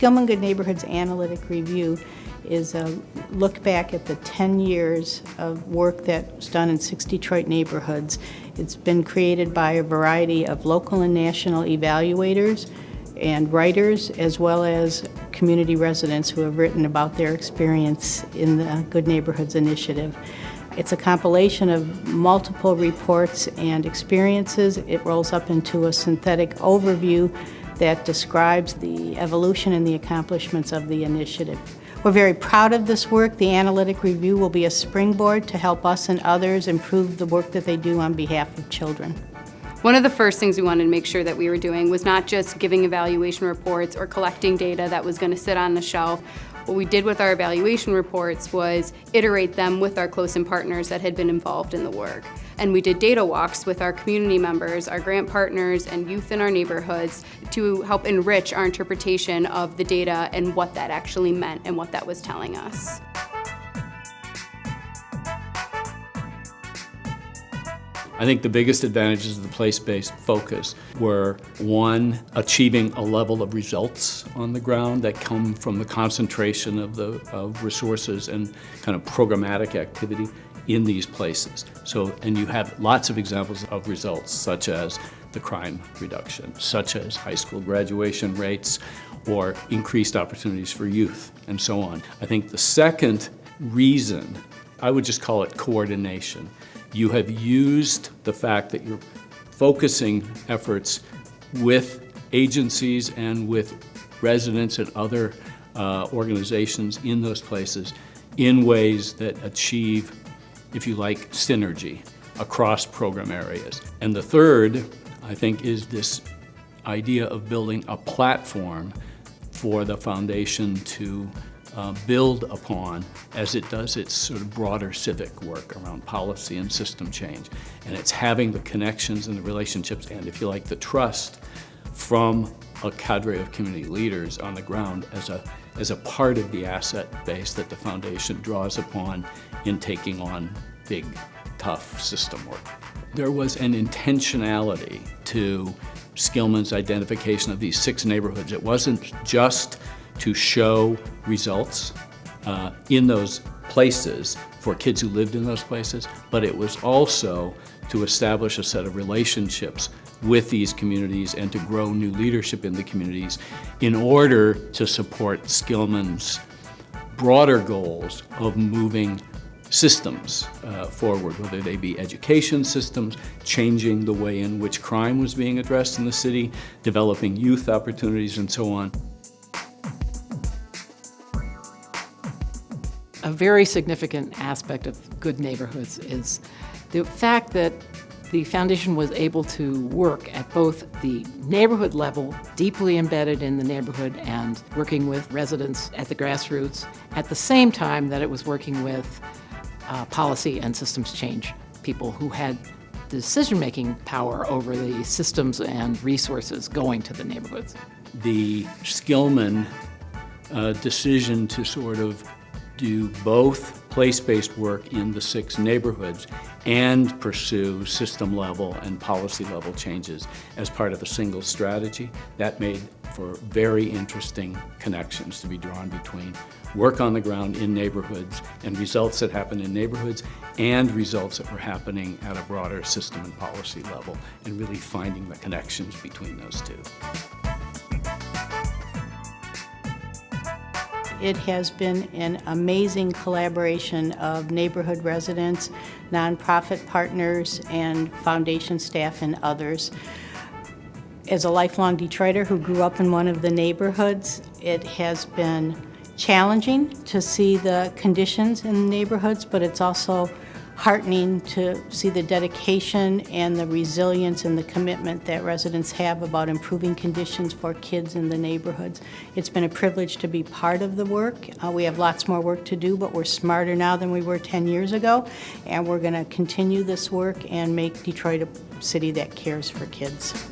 Skillman Good Neighborhoods Analytic Review is a look back at the 10 years of work that was done in 6 Detroit neighborhoods. It's been created by a variety of local and national evaluators and writers, as well as community residents who have written about their experience in the Good Neighborhoods Initiative. It's a compilation of multiple reports and experiences. It rolls up into a synthetic overview that describes the evolution and the accomplishments of the initiative. We're very proud of this work. The analytic review will be a springboard to help us and others improve the work that they do on behalf of children. One of the first things we wanted to make sure that we were doing was not just giving evaluation reports or collecting data that was going to sit on the shelf. What we did with our evaluation reports was iterate them with our close-in partners that had been involved in the work. And we did data walks with our community members, our grant partners, and youth in our neighborhoods to help enrich our interpretation of the data and what that actually meant and what that was telling us. I think the biggest advantages of the place-based focus were, one, achieving a level of results on the ground that come from the concentration of resources and kind of programmatic activity in these places. And you have lots of examples of results, such as the crime reduction, such as high school graduation rates, or increased opportunities for youth, and so on. I think the second reason, I would just call it coordination. You have used the fact that you're focusing efforts with agencies and with residents and other organizations in those places in ways that achieve, if you like, synergy across program areas. And the third, I think, is this idea of building a platform for the foundation to build upon as it does its sort of broader civic work around policy and system change. And it's having the connections and the relationships and, if you like, the trust from a cadre of community leaders on the ground as a part of the asset base that the foundation draws upon in taking on big, tough system work. There was an intentionality to Skillman's identification of these 6 neighborhoods. It wasn't just to show results in those places for kids who lived in those places, but it was also to establish a set of relationships with these communities and to grow new leadership in the communities in order to support Skillman's broader goals of moving systems forward, whether they be education systems, changing the way in which crime was being addressed in the city, developing youth opportunities, and so on. A very significant aspect of Good Neighborhoods is the fact that the foundation was able to work at both the neighborhood level, deeply embedded in the neighborhood and working with residents at the grassroots, at the same time that it was working with policy and systems change people who had decision-making power over the systems and resources going to the neighborhoods. The Skillman decision to sort of do both place-based work in the 6 neighborhoods and pursue system-level and policy-level changes as part of a single strategy, that made for very interesting connections to be drawn between work on the ground in neighborhoods and results that happen in neighborhoods and results that were happening at a broader system and policy level, and really finding the connections between those two. It has been an amazing collaboration of neighborhood residents, nonprofit partners, and foundation staff and others. As a lifelong Detroiter who grew up in one of the neighborhoods, it has been challenging to see the conditions in the neighborhoods, but it's also heartening to see the dedication and the resilience and the commitment that residents have about improving conditions for kids in the neighborhoods. It's been a privilege to be part of the work. We have lots more work to do, but we're smarter now than we were 10 years ago, and we're going to continue this work and make Detroit a city that cares for kids.